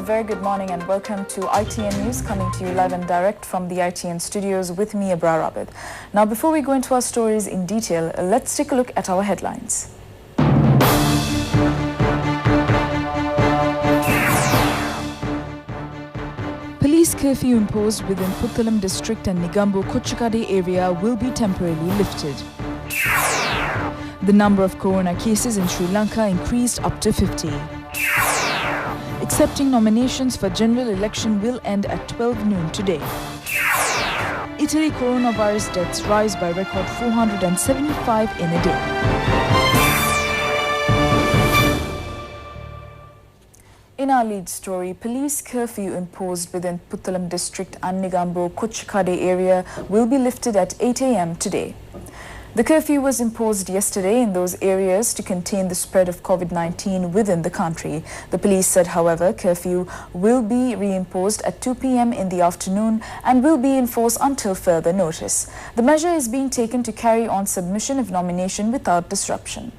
very good morning and welcome to ITN News, coming to you live and direct from the ITN studios with me, Abrar Abid. Now, before we go into our stories in detail, let's take a look at our headlines. Police curfew imposed within Puttalam district and Negombo Kochikade area will be temporarily lifted. The number of corona cases in Sri Lanka increased up to 50. Accepting nominations for general election will end at 12 noon today. Italy coronavirus deaths rise by record 475 in a day. In our lead story, police curfew imposed within Puttalam district and Negombo Kochikade area will be lifted at 8 a.m. today. The curfew was imposed yesterday in those areas to contain the spread of COVID-19 within the country. The police said, however, curfew will be reimposed at 2 p.m. in the afternoon and will be in force until further notice. The measure is being taken to carry on submission of nomination without disruption.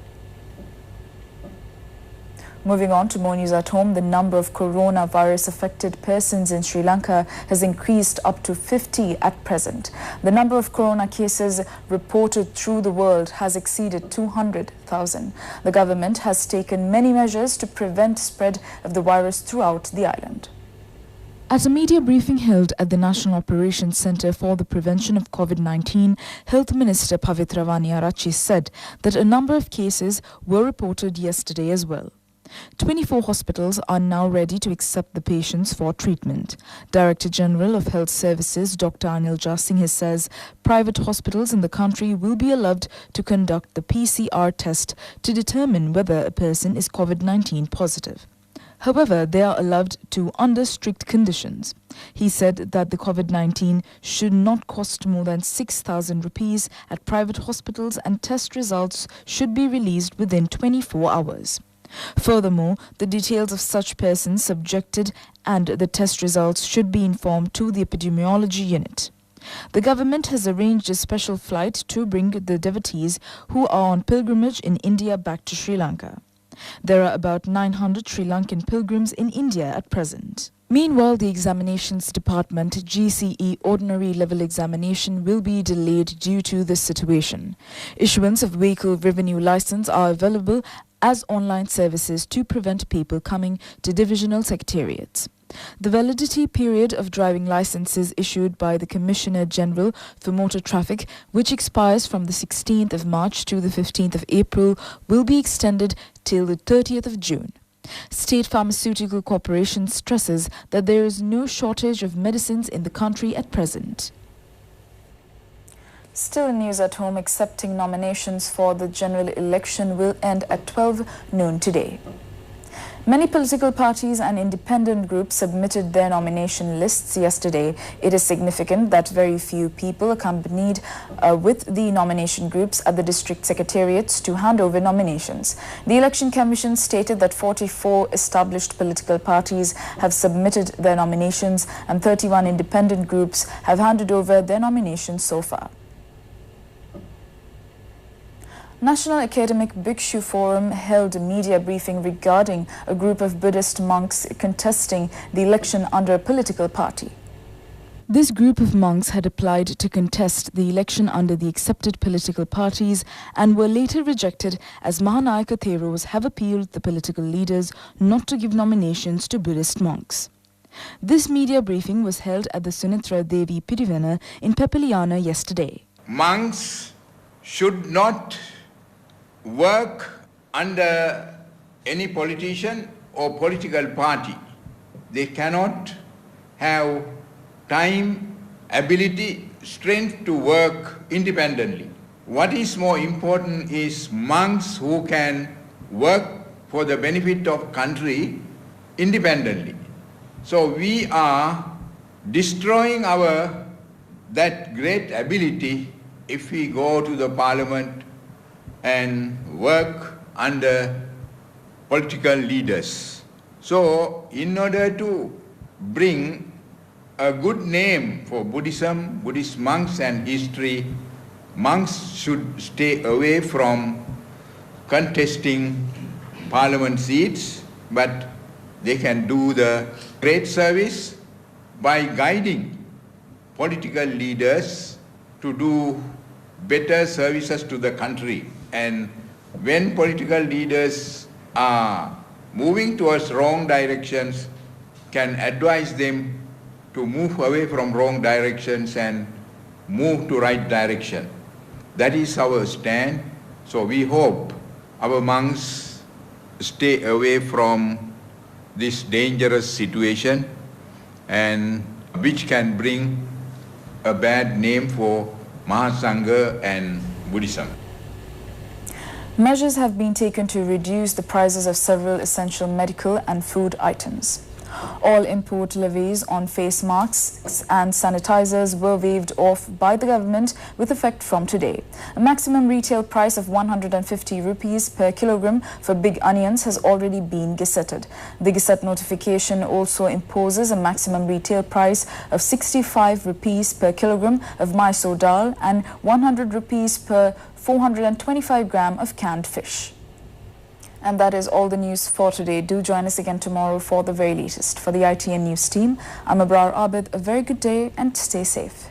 Moving on to more news at home, the number of coronavirus-affected persons in Sri Lanka has increased up to 50 at present. The number of corona cases reported through the world has exceeded 200,000. The government has taken many measures to prevent spread of the virus throughout the island. At a media briefing held at the National Operations Centre for the Prevention of COVID-19, Health Minister Pavitra Vaniarachi said that a number of cases were reported yesterday as well. 24 hospitals are now ready to accept the patients for treatment. Director General of Health Services Dr. Anil Jasinghe says private hospitals in the country will be allowed to conduct the PCR test to determine whether a person is COVID-19 positive. However, they are allowed to under strict conditions. He said that the COVID-19 should not cost more than 6,000 rupees at private hospitals and test results should be released within 24 hours. Furthermore, the details of such persons subjected and the test results should be informed to the epidemiology unit. The government has arranged a special flight to bring the devotees who are on pilgrimage in India back to Sri Lanka. There are about 900 Sri Lankan pilgrims in India at present. Meanwhile, the Examinations Department GCE Ordinary Level Examination will be delayed due to this situation. Issuance of vehicle revenue license are available as online services to prevent people coming to divisional secretariats. The validity period of driving licenses issued by the Commissioner General for Motor Traffic, which expires from the 16th of March to the 15th of April, will be extended till the 30th of June. State Pharmaceutical Corporation stresses that there is no shortage of medicines in the country at present. Still in news at home, accepting nominations for the general election will end at 12 noon today. Many political parties and independent groups submitted their nomination lists yesterday. It is significant that very few people accompanied with the nomination groups at the district secretariats to hand over nominations. The Election Commission stated that 44 established political parties have submitted their nominations and 31 independent groups have handed over their nominations so far. National Academic Bhikshu Forum held a media briefing regarding a group of Buddhist monks contesting the election under a political party. This group of monks had applied to contest the election under the accepted political parties and were later rejected as Mahanayaka Theros have appealed the political leaders not to give nominations to Buddhist monks. This media briefing was held at the Sunitra Devi Pirivana in Pepeliana yesterday. Monks should not work under any politician or political party. They cannot have time, ability, strength to work independently. What is more important is monks who can work for the benefit of country independently. So we are destroying that great ability if we go to the parliament and work under political leaders. So in order to bring a good name for Buddhism, Buddhist monks and history, monks should stay away from contesting parliament seats, but they can do the great service by guiding political leaders to do better services to the country. And when political leaders are moving towards wrong directions, can advise them to move away from wrong directions and move to right direction. That is our stand. So we hope our monks stay away from this dangerous situation, and which can bring a bad name for Mahasangha and Buddhism. Measures have been taken to reduce the prices of several essential medical and food items. All import levies on face masks and sanitizers were waived off by the government with effect from today. A maximum retail price of 150 rupees per kilogram for big onions has already been gazetted. The gazette notification also imposes a maximum retail price of 65 rupees per kilogram of Mysore dal and 100 rupees per 425 gram of canned fish. And that is all the news for today. Do join us again tomorrow for the very latest. For the ITN News team, I'm Abrar Abid. A very good day and stay safe.